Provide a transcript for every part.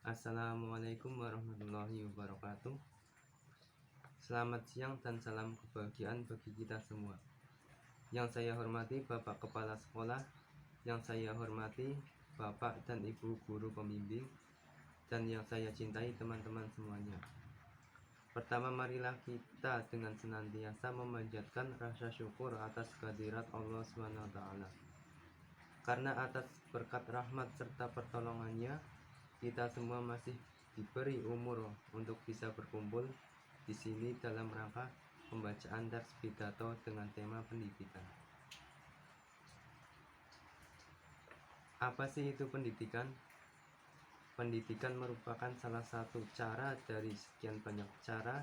Assalamualaikum warahmatullahi wabarakatuh. Selamat siang dan salam kebahagiaan bagi kita semua. Yang saya hormati Bapak Kepala Sekolah, yang saya hormati Bapak dan Ibu Guru Pembimbing, dan yang saya cintai teman-teman semuanya. Pertama, marilah kita dengan senantiasa memanjatkan rasa syukur atas kehadirat Allah SWT. Karena atas berkat rahmat serta pertolongannya, kita semua masih diberi umur untuk bisa berkumpul di sini dalam rangka pembacaan teks pidato dengan tema pendidikan. Apa sih itu pendidikan? Pendidikan merupakan salah satu cara dari sekian banyak cara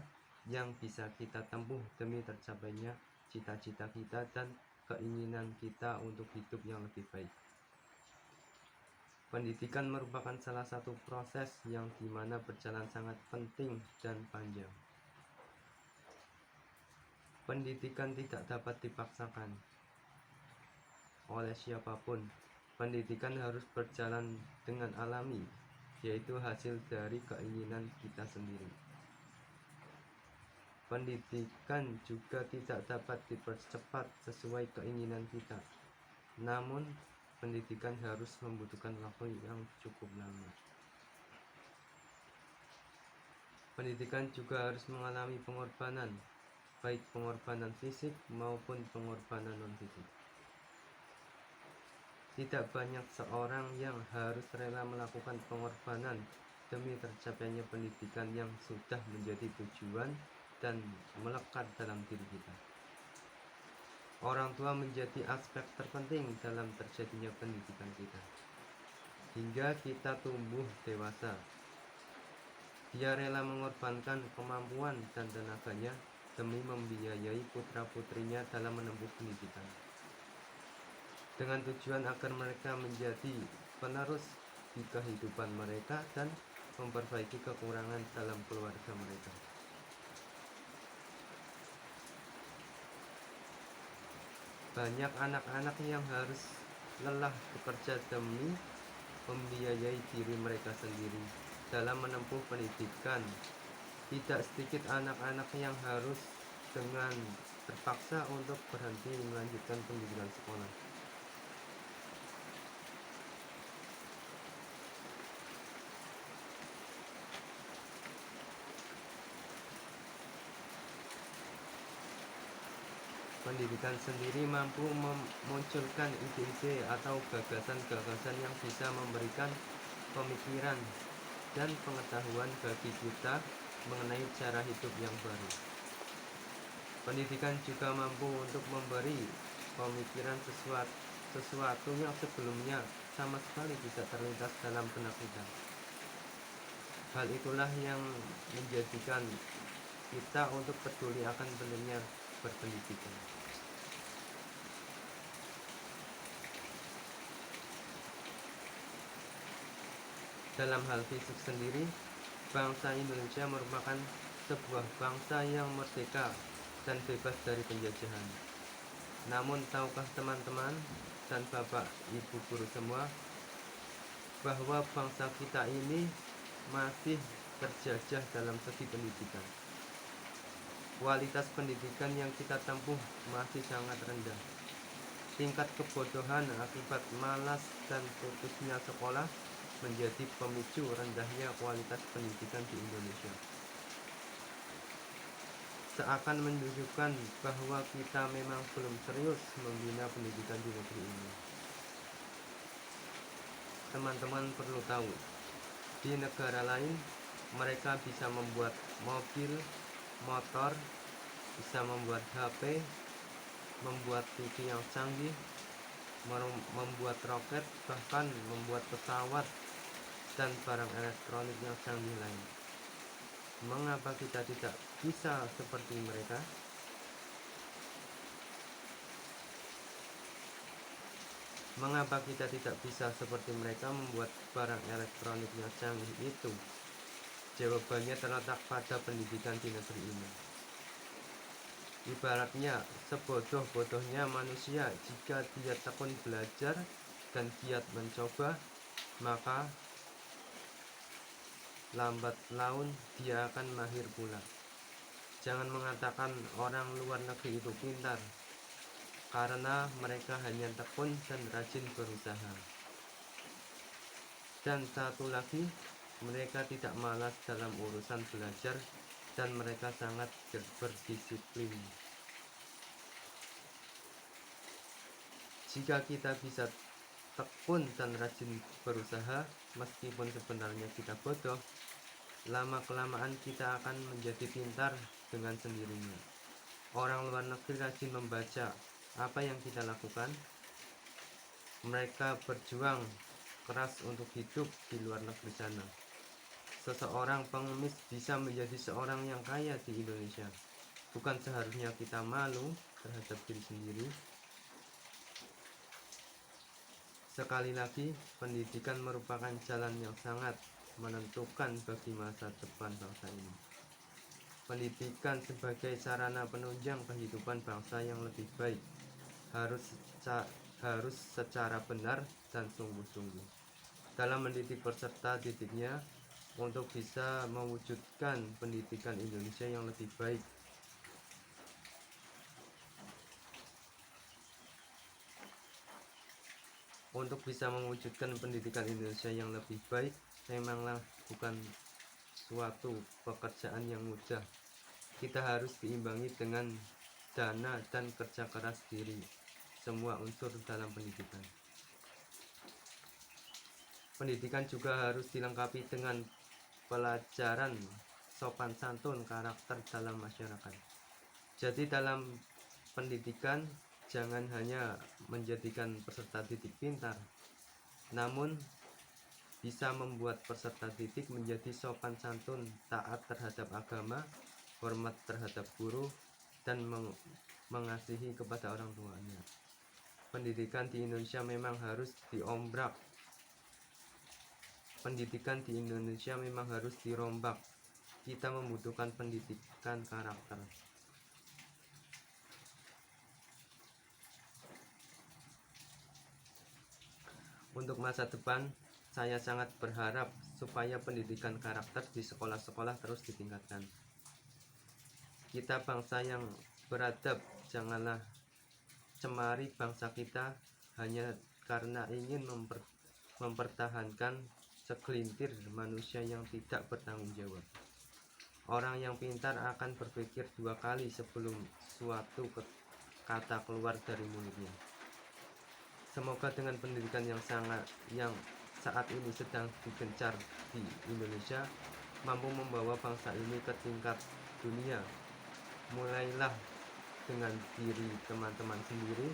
yang bisa kita tempuh demi tercapainya cita-cita kita dan keinginan kita untuk hidup yang lebih baik. Pendidikan merupakan salah satu proses yang dimana berjalan sangat penting dan panjang. Pendidikan tidak dapat dipaksakan oleh siapapun. Pendidikan harus berjalan dengan alami, yaitu hasil dari keinginan kita sendiri. Pendidikan juga tidak dapat dipercepat sesuai keinginan kita. Namun, pendidikan harus membutuhkan waktu yang cukup lama. Pendidikan juga harus mengalami pengorbanan, baik pengorbanan fisik maupun pengorbanan non-fisik. Tidak banyak seorang yang harus rela melakukan pengorbanan demi tercapainya pendidikan yang sudah menjadi tujuan dan melekat dalam diri kita. Orang tua menjadi aspek terpenting dalam terjadinya pendidikan kita, hingga kita tumbuh dewasa. Dia rela mengorbankan kemampuan dan tenaganya demi membiayai putra-putrinya dalam menempuh pendidikan, dengan tujuan agar mereka menjadi penerus di kehidupan mereka dan memperbaiki kekurangan dalam keluarga mereka. Banyak anak-anak yang harus lelah bekerja demi membiayai diri mereka sendiri dalam menempuh pendidikan. Tidak sedikit anak-anak yang harus dengan terpaksa untuk berhenti melanjutkan pendidikan sekolah. Pendidikan sendiri mampu memunculkan ide-ide atau gagasan-gagasan yang bisa memberikan pemikiran dan pengetahuan bagi kita mengenai cara hidup yang baru. Pendidikan juga mampu untuk memberi pemikiran sesuatu yang sebelumnya sama sekali tidak terlintas dalam benak kita. Hal itulah yang menjadikan kita untuk peduli akan pentingnya berpendidikan. Dalam hal fisik sendiri, bangsa Indonesia merupakan sebuah bangsa yang merdeka dan bebas dari penjajahan. Namun tahukah teman-teman dan Bapak Ibu guru semua bahwa bangsa kita ini masih terjajah dalam segi pendidikan. Kualitas pendidikan yang kita tempuh masih sangat rendah. Tingkat kebodohan akibat malas dan putusnya sekolah menjadi pemicu rendahnya kualitas pendidikan di Indonesia. Seakan menunjukkan bahwa kita memang belum serius membina pendidikan di negeri ini. Teman-teman perlu tahu, di negara lain mereka bisa membuat mobil, motor, bisa membuat HP, membuat TV yang canggih, membuat roket, bahkan membuat pesawat dan barang elektronik yang canggih lain. Mengapa kita tidak bisa seperti mereka? Mengapa kita tidak bisa seperti mereka membuat barang elektronik yang canggih itu? Jawabannya terletak pada pendidikan di negeri ini. Ibaratnya sebodoh-bodohnya manusia, jika dia tekun belajar dan giat mencoba, maka lambat laun dia akan mahir pula. Jangan mengatakan orang luar negeri itu pintar, karena mereka hanya tekun dan rajin berusaha. Dan satu lagi, mereka tidak malas dalam urusan belajar dan mereka sangat berdisiplin. Jika kita bisa tekun dan rajin berusaha, meskipun sebenarnya kita bodoh, lama-kelamaan kita akan menjadi pintar dengan sendirinya. Orang luar negeri rajin membaca apa yang kita lakukan. Mereka berjuang keras untuk hidup di luar negeri sana. Seseorang pengemis bisa menjadi seorang yang kaya di Indonesia. Bukan seharusnya kita malu terhadap diri sendiri. Sekali lagi, pendidikan merupakan jalan yang sangat menentukan bagi masa depan bangsa ini. Pendidikan sebagai sarana penunjang kehidupan bangsa yang lebih baik harus secara benar dan sungguh-sungguh dalam mendidik peserta didiknya untuk bisa mewujudkan pendidikan Indonesia yang lebih baik. Untuk bisa mewujudkan pendidikan Indonesia yang lebih baik, memanglah bukan suatu pekerjaan yang mudah. Kita harus diimbangi dengan dana dan kerja keras diri semua unsur dalam pendidikan. Pendidikan juga harus dilengkapi dengan pelajaran sopan santun karakter dalam masyarakat. Jadi dalam pendidikan jangan hanya menjadikan peserta didik pintar, namun bisa membuat peserta didik menjadi sopan santun, taat terhadap agama, hormat terhadap guru, dan mengasihi kepada orang tuanya. Pendidikan di Indonesia memang harus diombrak. Pendidikan di Indonesia memang harus dirombak. Kita membutuhkan pendidikan karakter. Untuk masa depan, saya sangat berharap supaya pendidikan karakter di sekolah-sekolah terus ditingkatkan. Kita bangsa yang beradab, janganlah cemari bangsa kita hanya karena ingin mempertahankan segelintir manusia yang tidak bertanggung jawab. Orang yang pintar akan berpikir dua kali sebelum suatu kata keluar dari mulutnya. Semoga dengan pendidikan yang saat ini sedang digencar di Indonesia mampu membawa bangsa ini ke tingkat dunia. Mulailah dengan diri teman-teman sendiri,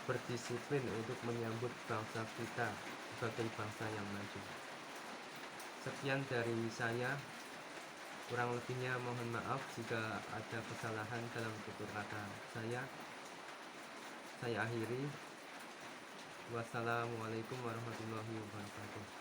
berdisiplin untuk menyambut bangsa kita sebagai bangsa yang maju. Sekian dari saya, kurang lebihnya mohon maaf jika ada kesalahan dalam tutur kata saya. Saya akhiri. Wassalamualaikum warahmatullahi wabarakatuh.